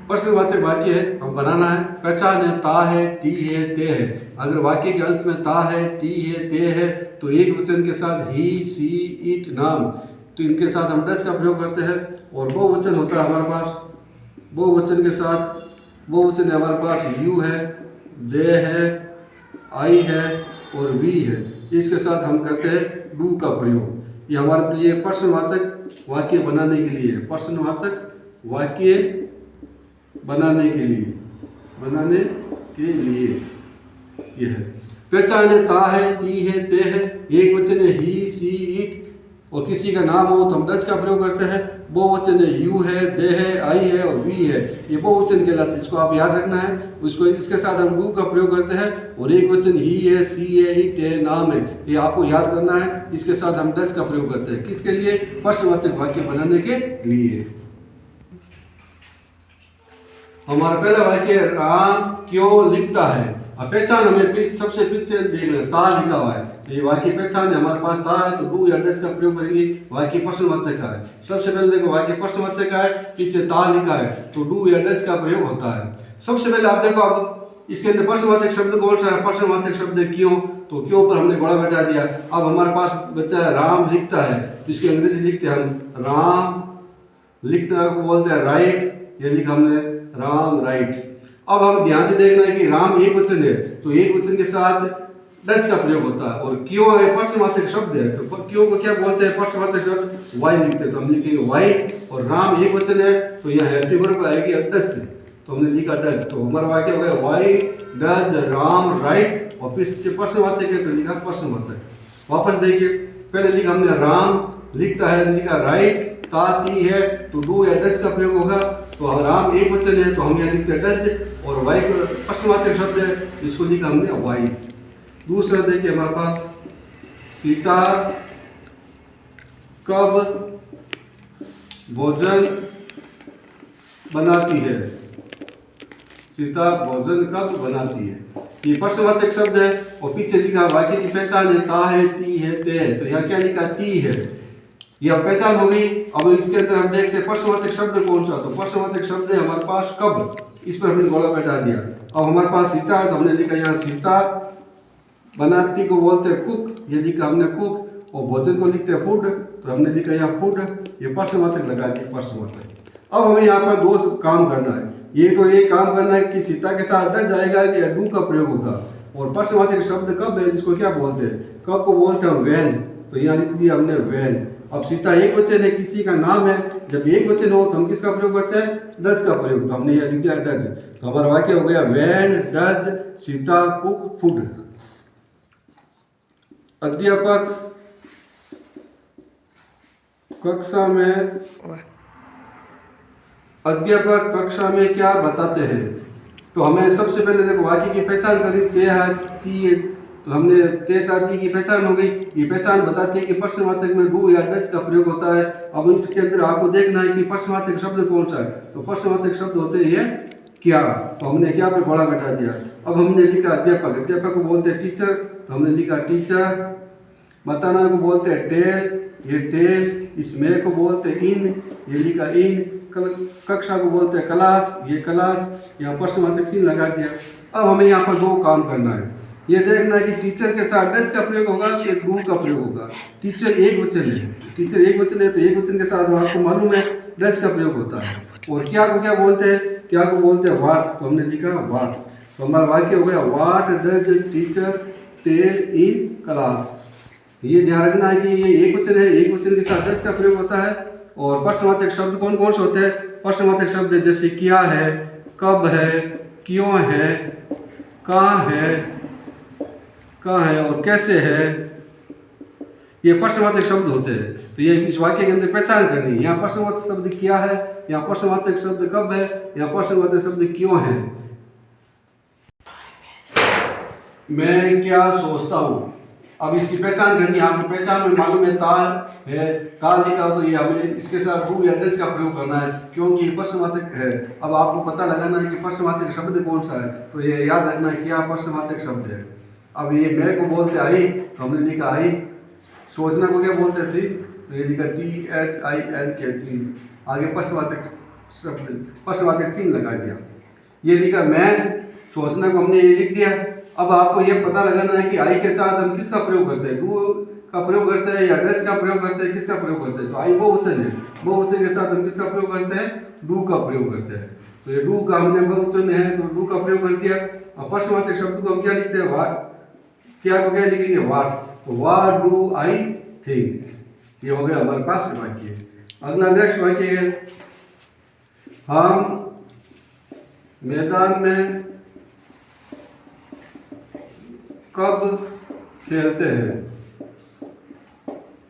प्रश्नवाचक वाक्य है, हम बनाना है। पहचान है, ता है, ती है, ते है। अगर वाक्य के अंत में ता है, ती है, ते है तो एक वचन के साथ ही, सी, इट, नाम, तो इनके साथ हम डच का प्रयोग करते हैं। और बहुवचन होता है हमारे पास, बहुवचन के साथ बहुवचन हमारे पास यू है, दे है, आई है और वी है। इसके साथ हम करते हैं डू का प्रयोग। ये हमारे लिए प्रश्नवाचक वाक्य बनाने के लिए, प्रश्नवाचक वाक्य बनाने के लिए ये है। पहचान है, ता है, ती है, ते है। एक वचन है ही, सी, इट और किसी का नाम हो तो हम डच का प्रयोग करते हैं। बहुवचन है यू है, दे है, आई है और वी है। ये बहुवचन कहलाते हैं, इसको आप याद रखना है। उसको इसके साथ हम डू का प्रयोग करते हैं। और एक वचन ही है, सी है, इट है, नाम है, ये आपको याद करना है। इसके साथ हम डच का प्रयोग करते हैं। किसके लिए? प्रश्नवाचक वाक्य बनाने के लिए। हमारा पहला वाक्य है, राम क्यों लिखता है। अब पहचान हमें सबसे पीछे देखना, ता लिखा हुआ है तो ये वाक्य पहचान है। हमारे पास ता है तो डू या डच का प्रयोग करेंगे। वाक्य प्रश्नवाचक का है। सबसे पहले देखो, वाक्य प्रश्नवाचक का है, पीछे ता लिखा है तो डू या डच का प्रयोग होता है। सबसे पहले आप देखो, अब इसके अंदर प्रश्नवाचक शब्द कौन सा है? प्रश्नवाचक शब्द क्यों, तो क्यों पर हमने गोला बैठा दिया। अब हमारे पास बच्चा है, राम लिखता है तो इसके अंग्रेजी लिखते हैं हम राम, लिखता को बोलते हैं राइट, ये लिखा हमने राम राइट। अब हम ध्यान से देखना है कि राम एक वचन है तो एक वचन के साथ डच का प्रयोग होता है। और क्यों है प्रश्नवाचक शब्द है तो क्यों को क्या बोलते हैं? प्रश्नवाचक शब्द वाई लिखते हैं तो हम लिखेंगे वाई। और राम एक वचन है तो यहाँ हेल्पिंग वर्ब आएगी डच तो हमने लिखा डच। तो हमारा वाक्य हो गया वाई डज राम राइट और फिर प्रश्नवाचक है तो लिखा प्रश्नवाचक। वापस देखिए, पहले लिखा हमने राम लिखता है, लिखा राइट, ताती है तो डू या डच का प्रयोग होगा। तो राम एक वचन है तो हम यहाँ लिखते हैं डच और वाई को प्रश्नवाचक शब्द है जिसको लिखा हमने वाई। दूसरा देखिए हमारे पास, सीता कब भोजन बनाती है। सीता भोजन कब बनाती है, ये प्रश्नवाचक शब्द है। और पीछे लिखा वाक्य की पहचान है, ता है, ती है, ते है। तो यहाँ क्या लिखा? ती है, यह पहचान हो गई। अब इसके अंदर हम देखते हैं प्रश्नवाचक शब्द कौन सा। तो प्रश्नवाचक शब्द है हमारे पास कब, इस पर हमने गोला बैठा दिया। अब हमारे पास सीता है तो हमने लिखा यहाँ सीता, बनाती को बोलते हैं कुक, ये लिखा हमने कुक। और भोजन को लिखते हैं फूड तो हमने लिखा यहाँ फूड, ये प्रश्नवाचक लगा दिया प्रश्नवाचक। अब हमें यहाँ पर दो काम करना है। ये तो ये काम करना है कि सीता के साथ डच जाएगा कि डू का प्रयोग होगा। और प्रश्नवाचक शब्द कब है जिसको क्या बोलते हैं? कब को बोलते हैं वैन, तो यहाँ लिख दिया हमने वैन। अब सीता एक वचन है, किसी का नाम है, जब एक वचन हो तो हम किसका प्रयोग करते हैं? डच का प्रयोग। तो हमने यहाँ लिख दिया डच। तो हमारा वाक्य हो गया van does Sita cook food. अध्यापक कक्षा में क्या बताते हैं। तो हमें सबसे पहले देखो वाक्य की पहचान करी, ते है, ती है, तो हमने ते ताती की पहचान हो गई। ये पहचान बताती है कि प्रश्नवाचक में डू या डच का प्रयोग होता है। अब इसके अंदर आपको देखना है कि प्रश्नवाचक शब्द कौन सा है। तो प्रश्नवाचक शब्द होते हैं क्या, तो हमने क्या पे बड़ा बैठा दिया। अब हमने लिखा अध्यापक, अध्यापक को बोलते हैं टीचर तो हमने लिखा टीचर। बताना को बोलते हैं टेल, ये टेल। इसमें को बोलते हैं इन, ये लिखा इन। कक्षा को बोलते हैं क्लास, ये क्लास। यहाँ प्रश्नवाचक चिन्ह लगा दिया। अब हमें यहाँ पर दो काम करना है। ये देखना है कि टीचर के साथ डच का प्रयोग होगा या डू का प्रयोग होगा। टीचर एक वचन है, टीचर एक वचन है तो एक वचन के साथ आपको मालूम है डच का प्रयोग होता है। और क्या को क्या बोलते हैं? क्या को बोलते हैं वाट, तो हमने लिखा वाट। तो हमारा वाक्य हो गया what does teacher tell in class. ये ध्यान रखना है कि ये एक वचन है, एक वचन के साथ डच का प्रयोग होता है। और प्रश्नवाचक शब्द कौन कौन से होते हैं? प्रश्नवाचक शब्द जैसे क्या है, कब है, क्यों है, कहाँ है और कैसे है, ये प्रश्नवाचक शब्द होते हैं। तो ये इस वाक्य के अंदर पहचान करनी है। यहाँ प्रश्नवाचक शब्द क्या है, यहाँ प्रश्नवाचक शब्द कब है, यहाँ प्रश्नवाचक शब्द क्यों है। मैं क्या सोचता हूँ, अब इसकी पहचान करनी है आपको। पहचान में मालूम है ता है, ता लिखा तो ये हमें इसके साथ डू या डच का प्रयोग करना है क्योंकि ये प्रश्नवाचक है। अब आपको पता लगाना है कि प्रश्नवाचक शब्द कौन सा है, तो ये याद रखना है क्या प्रश्नवाचक शब्द है। अब ये मैं को बोलते आई तो हमने लिखा आई। सोचना को क्या बोलते थे, तो ये लिखा THIN के थी। आगे प्रश्नवाचक शब्द प्रश्नवाचक चिन्ह लगा दिया। ये लिखा मैं, सोचना को हमने ये लिख दिया। अब आपको ये पता लगाना है कि आई के साथ हम किसका प्रयोग करते हैं, डू का प्रयोग करते हैं या डज का प्रयोग करते हैं, किसका प्रयोग करते हैं। तो आई बहुवचन है, बहुवचन के साथ हम किसका प्रयोग करते हैं, डू का प्रयोग करते हैं। तो ये डू का हमने बहुवचन है तो डू का प्रयोग कर दिया। अब प्रश्नवाचक शब्द को हम क्या लिखते हैं, व्हाट, क्या को क्या लिखेंगे, व्हाट। तो व्हाट डू आई थिंक, ये हो गया हमारे पास वाक्य। अगला नेक्स्ट वाक्य है, हम मैदान में कब खेलते हैं,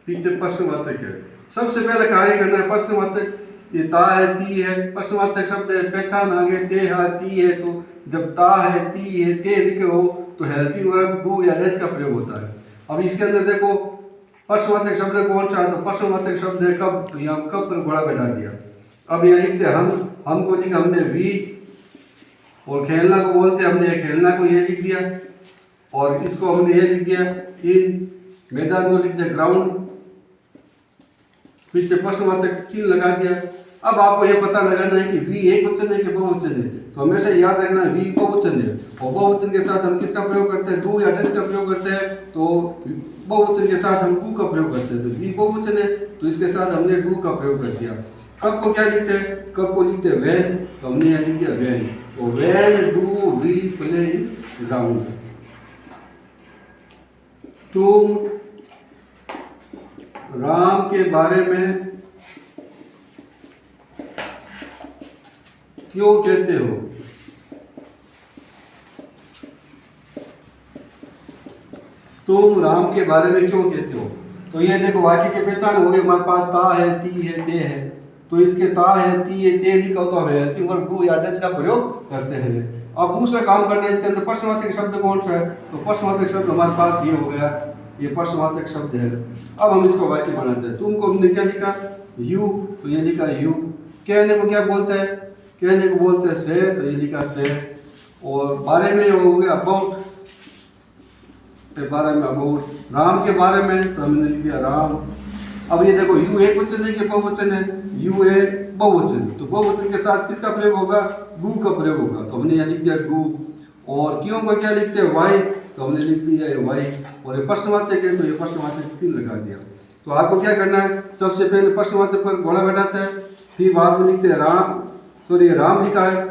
पीछे प्रश्नवाचक है। सबसे पहले कार्य करना है प्रश्नवाचक, ये ता है ती है, प्रश्नवाचक शब्द है, पहचान आगे ते है ती है। तो जब ता है ती है ते लिखे हो तो हेल्पिंग वर्ब डू या डज का प्रयोग होता है। अब इसके अंदर देखो प्रश्नवाचक शब्द कौन सा है, तो प्रश्नवाचक शब्द है कब, तो यहाँ कब पर घोड़ा बैठा दिया। अब ये लिखते हैं हम को लिखा हमने वी, और खेलना को बोलते हमने खेलना को ये लिख दिया, और इसको हमने ये लिख दिया इन, मैदान को लिख दिया ग्राउंड, पीछे प्रश्नवाचक चिन्ह लगा दिया। अब आपको ये पता लगाना है कि वी एक वचन है कि बहुवचन है। तो हमेशा याद रखना है वी बहुवचन है, और बहुवचन के साथ हम किसका प्रयोग करते हैं, डू या डज का प्रयोग करते हैं। तो बहुवचन के साथ हम डू का प्रयोग करते हैं, तो वी बहुवचन है तो इसके साथ हमने डू का प्रयोग कर दिया। कब को क्या लिखते हैं, कब को लिखते हैं व्हेन, तो हमने यहाँ लिख दिया व्हेन। तो when do we play in ground. तुम राम के बारे में क्यों कहते हो, तुम राम के बारे में क्यों कहते हो। तो ये देखो वाक्य की पहचान हो गई हमारे पास, ता है ती है ते है। तो इसके ता है ती है ते लिखा हो तो हम हेल्पिंग वर्ब डू या डज का प्रयोग करते हैं। अब दूसरा काम करना है, इसके अंदर प्रश्नवाचक शब्द कौन सा है, तो प्रश्नवाचक शब्द हमारे पास ये हो गया, ये प्रश्नवाचक शब्द है। अब हम इसको वाक्य बनाते हैं। तुमको हमने क्या लिखा, यू, तो ये लिखा यू। कहने को क्या बोलते हैं, कहने को बोलते हैं से, तो ये लिखा से। और बारे में हो गया अबाउट, के बारे में अबाउट। राम के बारे में तो हमने लिख दिया राम। अब ये देखो यू एक वचन है कि बहुवचन है, यू है बहुवचन, तो बहुवचन के साथ किसका प्रयोग होगा, डू का प्रयोग होगा। तो हमने यहाँ लिख दिया डू। और क्यों को क्या लिखते हैं, वाई, तो हमने लिख दिया वाई। और ये प्रश्नवाचक है तो ये प्रश्नवाचक चिन्ह लगा दिया। तो आपको क्या करना है, सबसे पहले प्रश्नवाचक पर घोड़ा बैठाते हैं, फिर बाद में लिखते हैं राम, सॉरी राम लिखा है,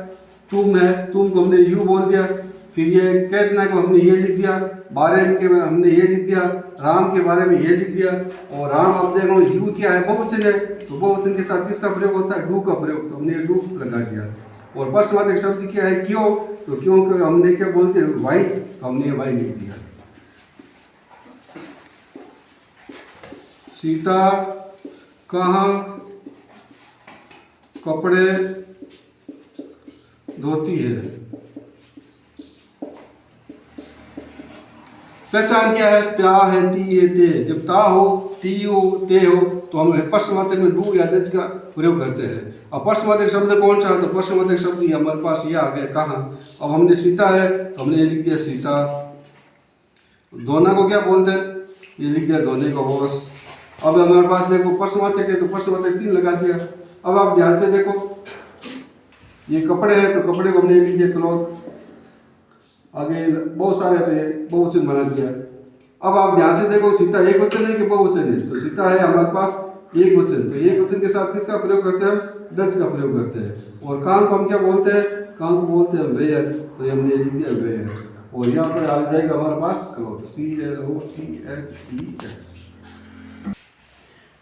तुम है, तुम को हमने यू बोल दिया। फिर ये कहना को हमने ये लिख दिया, बारे में के हमने ये लिख दिया, राम के बारे में ये लिख दिया। और राम अब देखो यू क्या है, बहुवचन है, तो बहुवचन के साथ किसका प्रयोग होता है, डू का प्रयोग, तो हमने डू लगा दिया। और प्रश्नवाचक शब्द क्या है, क्यों, तो क्यों को हमने क्या बोलते हैं, वाई, तो हमने वाई लिख दिया। सीता कहाँ कपड़े धोती है, पहचान क्या है, त्या है ती है ते। जब ता हो ती हो ते हो तो हम प्रश्नवाचक में डू या डज का प्रयोग करते हैं। अब प्रश्नवाचक शब्द कौन सा है, तो प्रश्नवाचक शब्द ये हमारे पास ये आ गया कहाँ। अब हमने सीता है तो हमने ये लिख दिया सीता। धोना को क्या बोलते हैं, ये लिख दिया धोने को वॉश। अब हमारे पास देखो प्रश्नवाचक है तो प्रश्नवाचक चिन्ह लगा दिया। अब आप ध्यान से देखो, ये कपड़े हैं तो कपड़े को हमने लिख दिया क्लॉथ। आगे बहुत सारे थे, बहुवचन बना दिया। अब आप ध्यान से देखो, सीता एक वचन है कि बहुवचन है, तो सीता है हमारे पास एक वचन, तो एक वचन के साथ किसका प्रयोग करते हैं, डज का प्रयोग करते हैं। और कान को हम क्या बोलते हैं, कान को बोलते हैं वेयर, तो ये हमने लिख दिया वेयर। और यहाँ पर आ जाएगा हमारे पास क्लॉथ, CLOTHES।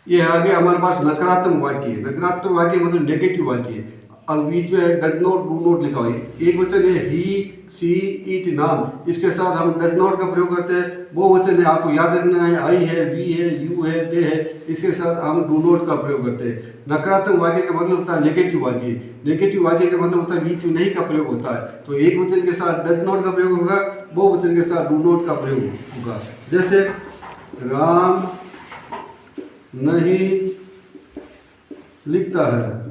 ये आगे हमारे पास नकारात्मक वाक्य। नकारात्मक वाक्य मतलब नेगेटिव वाक्य। और बीच में डज नॉट डू नॉट लिखा हुआ है। एक वचन है ही सी इट नाम, इसके साथ हम डज नॉट का प्रयोग करते हैं। वो वचन है, आपको याद रखना है, आई है, वी है, यू है, दे है, इसके साथ हम डू नॉट का प्रयोग करते हैं। नकारात्मक वाक्य का मतलब होता है नेगेटिव वाक्य। नेगेटिव वाक्य का मतलब होता है बीच में नहीं का प्रयोग होता है। तो एक वचन के साथ डज नॉट का प्रयोग होगा, वो वचन के साथ डू नॉट का प्रयोग होगा। जैसे राम नहीं लिखता है,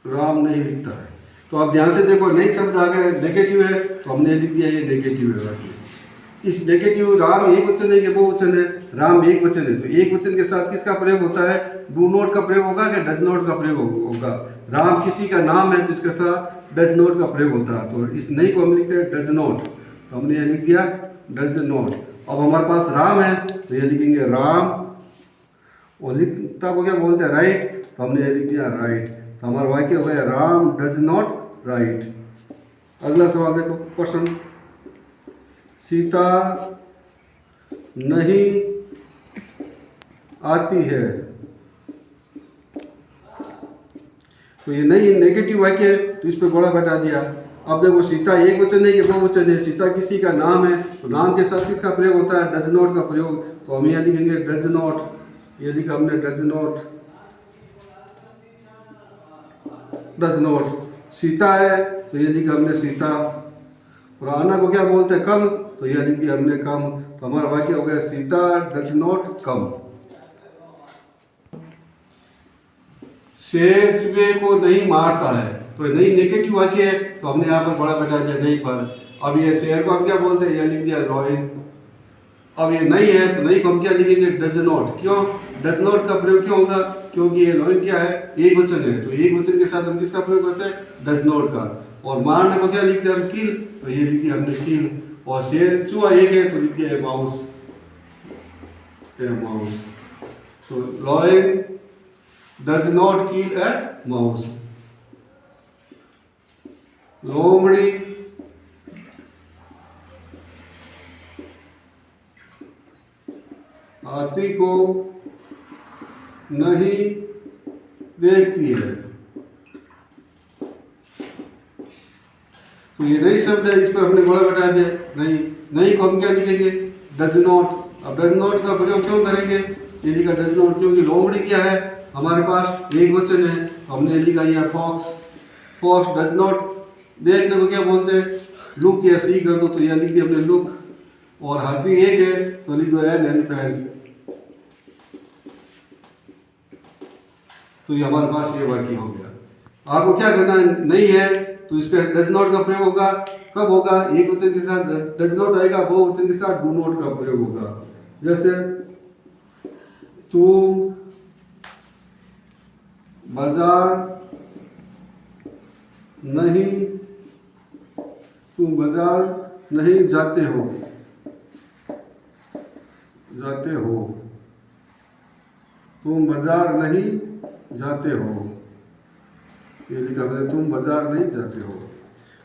राम नहीं लिखता है। तो आप ध्यान से देखो, नहीं शब्द आ गया, नेगेटिव है तो हमने लिख दिया ये नेगेटिव है वाक्य। इस नेगेटिव, राम एक वचन है कि बहुवचन है, राम एक वचन है, तो एक वचन के साथ किसका प्रयोग होता है, डू नॉट का प्रयोग होगा कि डज नॉट का प्रयोग होगा? राम किसी का नाम है तो इसके साथ डज नॉट का प्रयोग होता है, तो इस नहीं को हम लिखते हैं डज नॉट, तो हमने ये लिख दिया डज नॉट। अब हमारे पास राम है तो ये लिखेंगे राम, और लिखता को क्या बोलते हैं राइट, तो हमने ये लिख दिया राइट। तो हमारा वाक्य हो गया राम डज नॉट राइट। अगला सवाल देखो, क्वेश्चन, सीता नहीं आती है, तो ये नहीं नेगेटिव वाक्य है तो इस पर गोला बैठा दिया। अब देखो सीता एक वचन है कि बहुवचन है? सीता किसी का नाम है तो नाम के साथ किसका प्रयोग होता है? डज नॉट का प्रयोग। तो हम यहाँ लिखेंगे डज नॉट, ये लिखा हमने does not, does not. Sita है तो ये लिखा हमने सीता, और आना को क्या बोलते हैं? कम, तो यह लिख दिया हमने कम। तो हमारा वाक्य हो गया सीता डज नॉट कम। शेर चूहे को नहीं मारता है, तो नहीं नेगेटिव वाक्य है तो हमने यहाँ पर बड़ा बैठा दिया नहीं पर। अब ये शेर को हम क्या बोलते हैं? यह लिख दिया लॉयन। अब ये नहीं है तो नहीं को हम क्या लिखेंगे? Does not. क्यों डज नॉट का प्रयोग क्यों होगा? क्योंकि ये लॉयन क्या है? एक वचन है, तो एक वचन के साथ हम किसका प्रयोग करते हैं? डज नॉट का। और मारने को क्या लिखते हैं हम? किल, तो ये लिख दिया हमने किल। और शेर चूहा एक है तो लिख दिया है माउस, माउस। तो lion does not kill A mouse. लोमड़ी हाथी को नहीं देखती है, तो ये नहीं शब्द है, इस पर हमने गोला बैठा दिया नहीं। नहीं को हम क्या लिखेंगे? Does not. अब डज नॉट का प्रयोग क्यों करेंगे? ये लिखा डज नॉट क्योंकि लोमड़ी क्या है? हमारे पास एक वचन है, हमने लिखा यहाँ फॉक्स। फॉक्स डज नॉट देखने को क्या बोलते हैं? लुक, या सी कर दो तो यह लिख दिया हमने लुक। और हाथी एक है तो लिख दो एन एलिफेंट। तो ये हमारे पास ये वाक्य हो गया। आपको क्या करना है? नहीं है तो इस पर डज नॉट का प्रयोग होगा। कब होगा? एक वचन के साथ डज नॉट आएगा, वो वचन के साथ डू नॉट का प्रयोग होगा। जैसे तू बाजार नहीं, तुम बाजार नहीं जाते हो, जाते हो, तुम बाजार नहीं जाते हो, ये लिखा मैंने तुम बाजार नहीं जाते हो।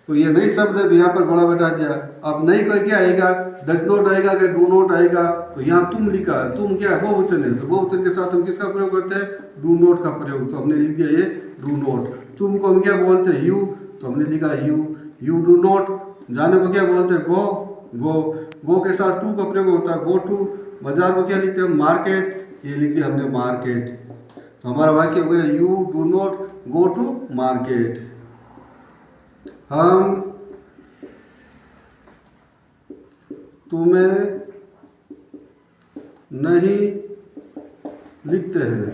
तो ये नई शब्द है, यहाँ पर बड़ा बैठा दिया। अब नहीं कोई क्या आएगा? डज नॉट आएगा कि डू नॉट आएगा? तो यहाँ तुम लिखा है, तुम क्या है? बहुवचन है, तो बहुवचन के साथ हम किसका प्रयोग करते हैं? डू नॉट का प्रयोग। तो हमने लिख दिया ये डू नॉट। तुम को हम क्या बोलते हैं? यू, तो हमने लिखा यू। You do not. जाने को क्या बोलते हैं? गो, गो। गो के साथ टू का प्रयोग होता है, गो टू। बाजार को क्या लिखते हैं? मार्केट, ये लिख दिया हमने मार्केट। तो हमारा वाक्य हो गया you do not go to market. हम तुम्हें नहीं लिखते हैं।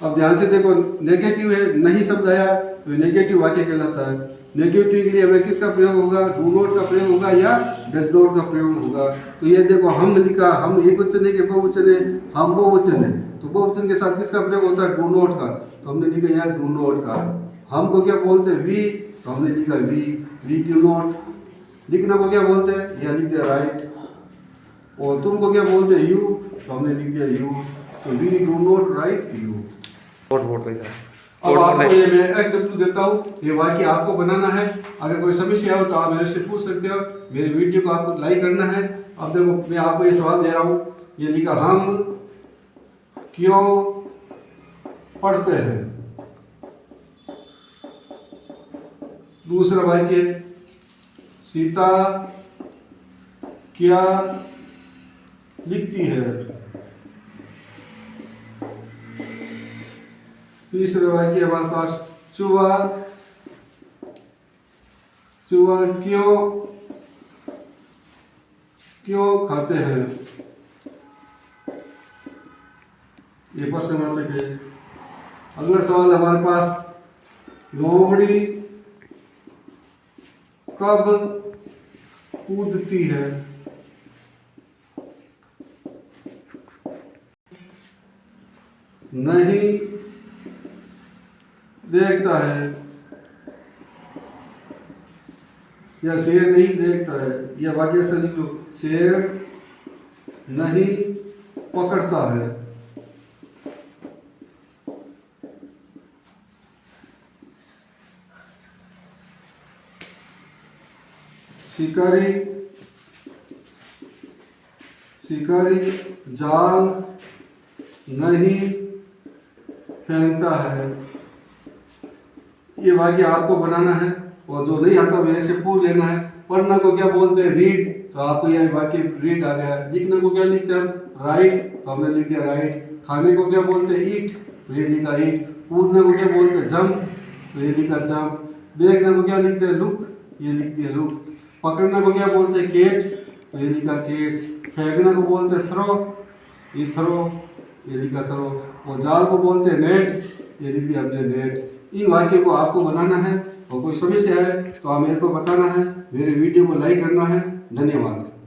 अब ध्यान से देखो, नेगेटिव है, नहीं शब्द आया तो नेगेटिव वाक्य कहलाता है। नेगेटिव के लिए हमें किसका प्रयोग होगा? डू नॉट का प्रयोग होगा या डज नॉट का प्रयोग होगा। तो ये देखो हम लिखा, हम एक वचन है कि बहुवचन है? हम बहुवचन है, तो बहुवचन के साथ किसका प्रयोग होता है? डू नॉट का। तो हमने लिखा यहाँ डू नॉट का। हमको क्या बोलते हैं? वी, तो हमने लिखा वी, वी डू नॉट। लिखना को क्या बोलते हैं? यह लिख दिया राइट। और तुमको क्या बोलते हैं? यू, तो हमने लिख दिया यू। तो we do not write you. अब आपको ये मैं SW देता हूँ, ये वाक्य आपको बनाना है। अगर कोई समस्या हो तो आप मेरे से पूछ सकते हो। मेरे वीडियो को आपको लाइक करना है। अब देखो मैं आपको ये सवाल दे रहा हूँ, ये लिखा हम क्यों पढ़ते हैं। दूसरा वाक्य सीता क्या लिखती है। तीसरा वाक्य हमारे पास चूहा चूहा क्यों खाते हैं। ये प्रश्नवाचक है। अगला सवाल हमारे पास लोमड़ी कब कूदती है। नहीं देखता है या शेर नहीं देखता है, या वाक्य से लिख लो, शेर नहीं पकड़ता है। शिकारी जाल नहीं फेंकता है। ये वाक्य आपको बनाना है और जो नहीं आता मेरे से पूछ लेना है। पढ़ना को क्या बोलते हैं? रीड। तो आपको यह वाक्य रीड आ गया। लिखने को क्या लिखते हैं हम? राइट। तो हमने लिख दिया राइट। खाने को क्या बोलते हैं? ईट। तो ये लिखा ईट। कूदने को क्या बोलते हैं? जंप। तो ये लिखा जंप। देखने को क्या लिखते हैं? लुक। ये लिख दिया लुक। पकड़ने को क्या बोलते हैं? कैच। तो ये लिखा कैच। फेंकने को बोलते हैं थ्रो। ये थ्रो। ये लिखा थ्रो। और जाल को बोलते हैं नेट। ये लिख दिया हमने नेट। इन वाक्यों को आपको बनाना है और कोई समस्या है तो आप मेरे को बताना है। मेरे वीडियो को लाइक करना है। धन्यवाद।